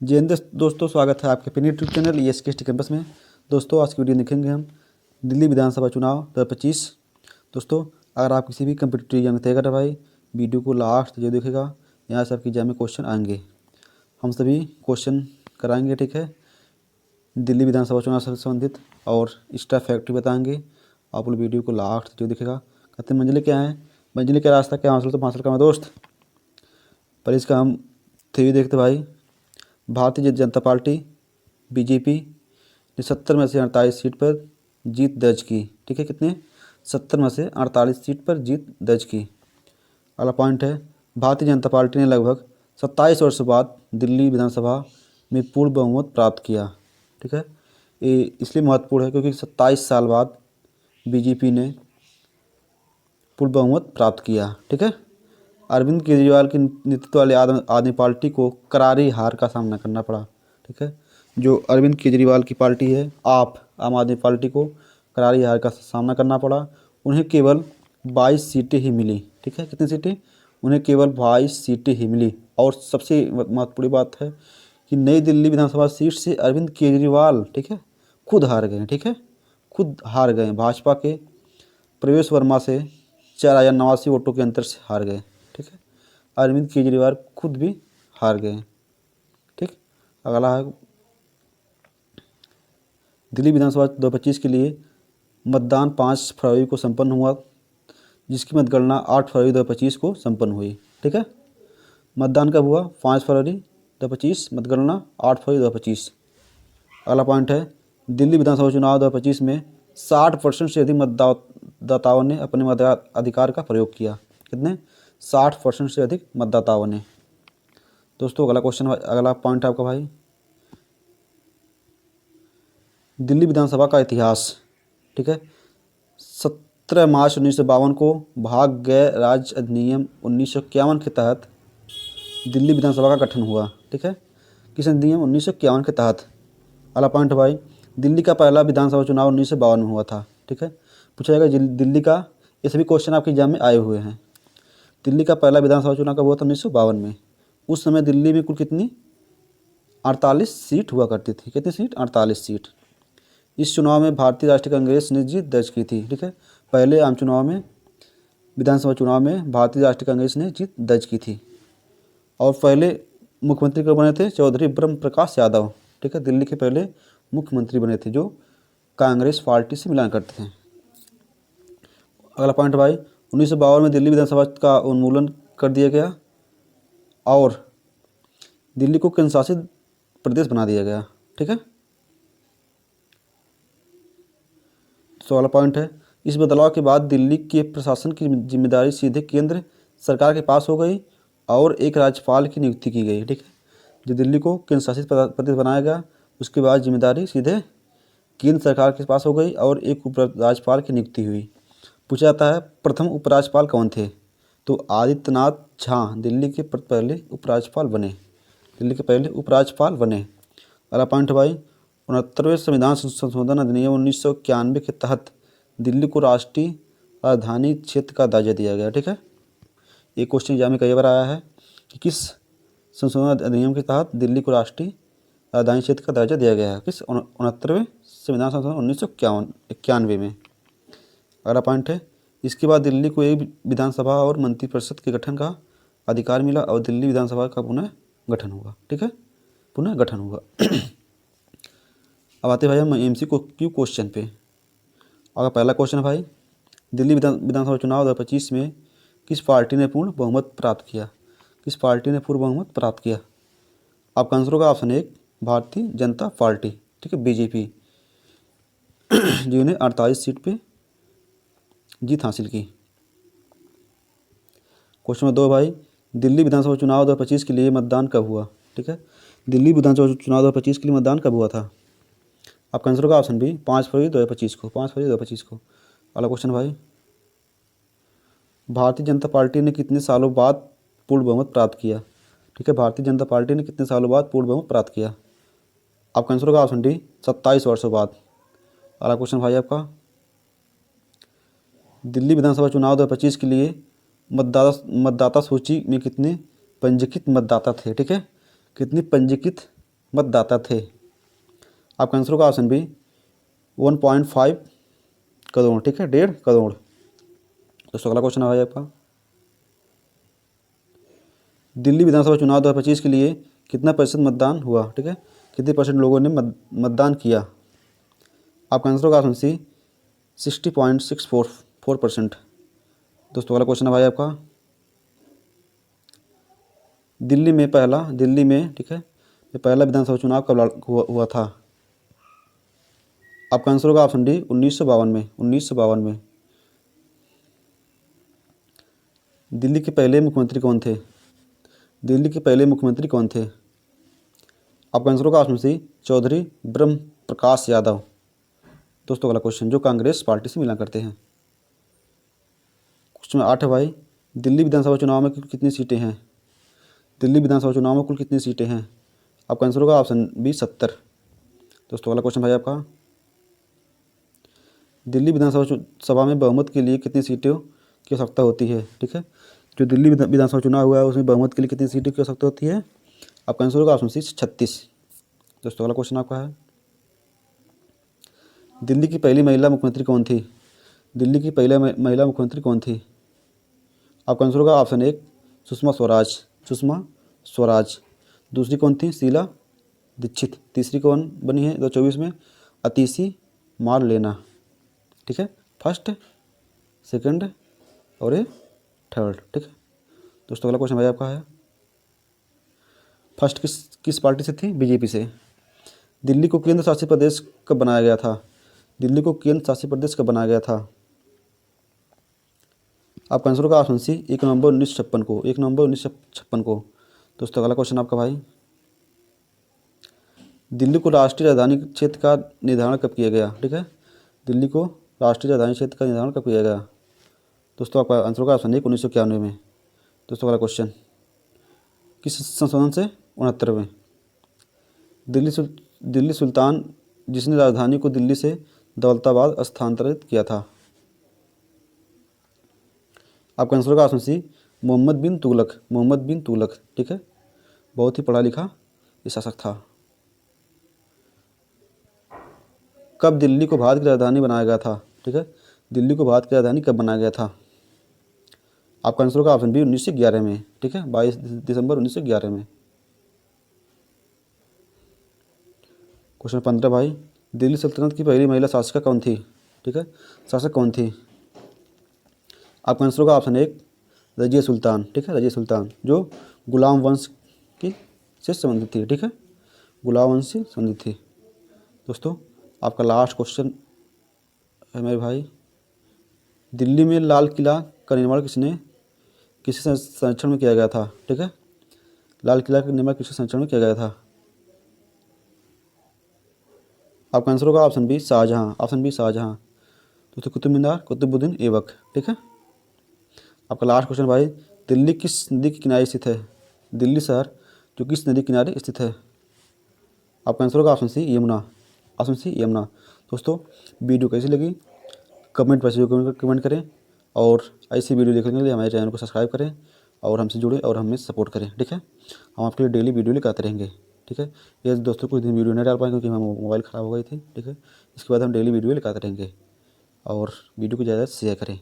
जय हिंद दोस्तों, स्वागत है आपके अपने यूट्यूब चैनल ESK कैंपस में। दोस्तों आज की वीडियो देखेंगे हम दिल्ली विधानसभा चुनाव 2025। दोस्तों अगर आप किसी भी कम्पिटिटिव एग्जाम में तैयारी कर रहे भाई, वीडियो को लास्ट जो देखेगा, यहाँ से आपके एग्जाम में क्वेश्चन आएंगे। हम सभी क्वेश्चन कराएंगे, ठीक है। दिल्ली विधानसभा चुनाव से संबंधित और एक्स्ट्रा फैक्ट भी बताएंगे। आप लोग वीडियो को लास्ट जो दिखेगा। कहते हैं मंजिलें क्या हैं, मंजिलें क्या रास्ता क्या हासिल तो हासिल का दोस्त। पर इसका हम थ्योरी देखते भाई। भारतीय जनता पार्टी बीजेपी ने 70 में से 48 सीट पर जीत दर्ज की, ठीक है। कितने? 70 में से 48 सीट पर जीत दर्ज की। अगला पॉइंट है, भारतीय जनता पार्टी ने लगभग 27 वर्ष बाद दिल्ली विधानसभा में पूर्ण बहुमत प्राप्त किया, ठीक है। ये इसलिए महत्वपूर्ण है क्योंकि 27 साल बाद बीजेपी ने पूर्ण बहुमत प्राप्त किया, ठीक है। अरविंद केजरीवाल के नेतृत्व वाले आम आदमी पार्टी को करारी हार का सामना करना पड़ा, ठीक है। जो अरविंद केजरीवाल की पार्टी है, आम आदमी पार्टी को करारी हार का सामना करना पड़ा। उन्हें केवल 22 सीटें ही मिली, ठीक है। कितनी सीटें? उन्हें केवल 22 सीटें ही मिली। और सबसे महत्वपूर्ण बात है कि नई दिल्ली विधानसभा सीट से अरविंद केजरीवाल, ठीक है, खुद हार गए, ठीक है, खुद हार गए। भाजपा के प्रवेश वर्मा से 4089 वोटों के अंतर से हार गए, ठीक है। अरविंद केजरीवाल खुद भी हार गए, ठीक। अगला है, दिल्ली विधानसभा 2025 के लिए मतदान 5 फरवरी को संपन्न हुआ, जिसकी मतगणना 8 फरवरी 2025 को संपन्न हुई, ठीक है। मतदान कब हुआ? 5 फरवरी 2025, मतगणना 8 फरवरी 2025। अगला पॉइंट है, दिल्ली विधानसभा चुनाव 2025 में 60% से अधिक मतदाताओं ने अपने मताधिकार का प्रयोग किया। कितने? 60% से अधिक मतदाताओं ने। दोस्तों अगला क्वेश्चन, अगला पॉइंट है आपका भाई, दिल्ली विधानसभा का इतिहास, ठीक है। 17 मार्च 1952 को भाग गए राज्य अधिनियम 1951 के तहत दिल्ली विधानसभा का गठन हुआ, ठीक है। किस अधिनियम? 1951 के तहत। अगला पॉइंट भाई, दिल्ली का पहला विधानसभा चुनाव 1952 में हुआ था, ठीक है। पूछा जाएगा दिल्ली का, ये सभी क्वेश्चन आपके एग्जाम में आए हुए हैं। दिल्ली का पहला विधानसभा चुनाव कब हुआ था? 1952 में। उस समय दिल्ली में कुल कितनी? 48 सीट हुआ करती थी। कितनी सीट? 48 सीट। इस चुनाव में भारतीय राष्ट्रीय कांग्रेस ने जीत दर्ज की थी, ठीक है। पहले आम चुनाव में, विधानसभा चुनाव में भारतीय राष्ट्रीय कांग्रेस ने जीत दर्ज की थी। और पहले मुख्यमंत्री कब बने थे? चौधरी ब्रह्म प्रकाश यादव, ठीक है। दिल्ली के पहले मुख्यमंत्री बने थे जो कांग्रेस पार्टी से मिलान करते थे। अगला पॉइंट भाई, 1952 में दिल्ली विधानसभा का उन्मूलन कर दिया गया और दिल्ली को केंद्र शासित प्रदेश बना दिया गया, ठीक है। तो अगला पॉइंट है, इस बदलाव के बाद दिल्ली के प्रशासन की जिम्मेदारी सीधे केंद्र सरकार के पास हो गई और एक राज्यपाल की नियुक्ति की गई, ठीक है। जो दिल्ली को केंद्र शासित प्रदेश बनाया गया, उसके बाद जिम्मेदारी सीधे केंद्र सरकार के पास हो गई और एक उपराज्यपाल की नियुक्ति हुई। पूछा जाता है प्रथम उपराज्यपाल कौन थे? तो आदित्यनाथ झा दिल्ली के पहले उपराज्यपाल बने, दिल्ली के पहले उपराज्यपाल बने। अगला पॉइंट भाई, 69वें संविधान संशोधन अधिनियम 1991 के तहत दिल्ली को राष्ट्रीय राजधानी क्षेत्र का दर्जा दिया गया, ठीक है। ये क्वेश्चन एग्जाम में कई बार आया है कि किस संशोधन अधिनियम के तहत दिल्ली को राष्ट्रीय राजधानी क्षेत्र का दर्जा दिया गया है? किस? 69वें संविधान संशोधन 1991 में। अगला पॉइंट है, इसके बाद दिल्ली को एक विधानसभा और मंत्रिपरिषद के गठन का अधिकार मिला और दिल्ली विधानसभा का पुनः गठन हुआ, ठीक है, पुनः गठन हुआ। अब आते भाई हम MCQ क्वेश्चन पे। अगर पहला क्वेश्चन भाई, दिल्ली विधानसभा चुनाव 2025 में किस पार्टी ने पूर्ण बहुमत प्राप्त किया? किस पार्टी ने पूर्ण बहुमत प्राप्त किया? आपका आंसर होगा ऑप्शन 1, भारतीय जनता पार्टी, ठीक है, BJP, जिन्होंने 48 सीट पे जीत हासिल की। क्वेश्चन नंबर 2 भाई, दिल्ली विधानसभा चुनाव 2025 के लिए मतदान कब हुआ? ठीक है, दिल्ली विधानसभा चुनाव 2025 के लिए मतदान कब हुआ था? आपका आंसर होगा ऑप्शन बी, 5 फरवरी 2025 को, 5 फरवरी 2025 को। अगला क्वेश्चन भाई, भारतीय जनता पार्टी ने कितने सालों बाद पूर्ण बहुमत प्राप्त किया? ठीक है, भारतीय जनता पार्टी ने कितने सालों बाद पूर्ण बहुमत प्राप्त किया? आपका आंसर होगा ऑप्शन डी, 27 वर्षों बाद। अगला क्वेश्चन भाई आपका, दिल्ली विधानसभा चुनाव 2025 के लिए मतदाता सूची में कितने पंजीकृत मतदाता थे? ठीक है, कितने पंजीकृत मतदाता थे? आपका आंसर होगा ऑप्शन बी 1.5 करोड़, ठीक है, 1.5 करोड़। दोस्तों अगला क्वेश्चन है भाई आपका, दिल्ली विधानसभा चुनाव 2025 के लिए कितना प्रतिशत मतदान हुआ, ठीक है, कितने परसेंट लोगों ने मतदान किया? आपका आंसर होगा ऑप्शन सी 60.644%। दोस्तों अगला क्वेश्चन है भाई आपका, दिल्ली में, ठीक है, ये पहला विधानसभा चुनाव कब हुआ था? आपका आंसर होगा ऑप्शन डी 1952 में। दिल्ली के पहले मुख्यमंत्री कौन थे? आपका आंसर होगा ऑप्शन सी चौधरी ब्रह्म प्रकाश यादव। दोस्तों अगला क्वेश्चन, जो कांग्रेस पार्टी से मिला करते हैं। क्वेश्चन 8 है भाई, दिल्ली विधानसभा चुनाव में कुल कितनी सीटें हैं? आपका आंसर होगा ऑप्शन बी 70। दोस्तों अगला क्वेश्चन भाई आपका, दिल्ली विधानसभा में बहुमत के लिए कितनी सीटों की आवश्यकता होती है, ठीक है, जो दिल्ली विधानसभा चुनाव हुआ है उसमें बहुमत के लिए कितनी सीटों की आवश्यकता होती है? आपका आंसर होगा ऑप्शन सी 36। दोस्तों अगला क्वेश्चन आपका है, दिल्ली की पहली महिला मुख्यमंत्री कौन थी? आपका आंसर होगा ऑप्शन एक सुषमा स्वराज। दूसरी कौन थी? शीला दीक्षित। तीसरी कौन बनी है 2024 में? अतिशी मारलेना, ठीक है, फर्स्ट, सेकंड और ये थर्ड, ठीक है। दोस्तों अगला क्वेश्चन भाई आपका है, फर्स्ट किस पार्टी से थी? बीजेपी से। दिल्ली को केंद्र शासित प्रदेश कब बनाया गया था? आपका आंसर होगा ऑप्शन सी 1 नवंबर 1956 को। दोस्तों अगला क्वेश्चन आपका भाई, दिल्ली को राष्ट्रीय राजधानी क्षेत्र का निर्धारण कब किया गया, ठीक है, दोस्तों आपका आंसर होगा ऑप्शन 1991 में। दोस्तों अगला क्वेश्चन, किस संशोधन से? 69वें। दिल्ली सुल्तान जिसने राजधानी को दिल्ली से दौलताबाद स्थानांतरित किया था? आपका आंसर होगा ऑप्शन सी मोहम्मद बिन तुगलक, ठीक है, बहुत ही पढ़ा लिखा ये शासक था। कब दिल्ली को भारत की राजधानी बनाया गया था, ठीक है, दिल्ली को भारत की राजधानी कब बनाया गया था? आपका आंसर होगा ऑप्शन बी 1911 में, ठीक है, 22 दिसंबर 1911 में। क्वेश्चन 15 भाई, दिल्ली सल्तनत की पहली महिला शासक कौन थी? आपका आंसर होगा ऑप्शन एक रजिया सुल्तान, ठीक है, जो गुलाम वंश से संबंधित थी, ठीक है, दोस्तों आपका लास्ट क्वेश्चन है मेरे भाई, दिल्ली में लाल किला का निर्माण किस संरक्षण में किया गया था, ठीक है, लाल किला का निर्माण किस संरक्षण में किया गया था? आपका आंसर होगा ऑप्शन बी शाहजहां। दोस्तों कुतुब मीनार, कुतुबुद्दीन ऐबक, ठीक है। आपका लास्ट क्वेश्चन भाई, दिल्ली किस नदी के किनारे स्थित है? दिल्ली शहर जो किस नदी के किनारे स्थित है? आपका आंसर होगा ऑप्शन सी यमुना। दोस्तों वीडियो कैसी लगी कमेंट पर कमेंट करें, और ऐसी वीडियो देखने के लिए हमारे चैनल को सब्सक्राइब करें और हमसे जुड़ें और हमें सपोर्ट करें, ठीक है। हम आपके लिए डेली वीडियो लेकर आते रहेंगे, ठीक है। ये दोस्तों कुछ दिन वीडियो नहीं डाल पाए क्योंकि हमारा मोबाइल ख़राब हो गई थी, ठीक है। इसके बाद हम डेली वीडियो लेकर आते रहेंगे, और वीडियो को ज़्यादा शेयर करें।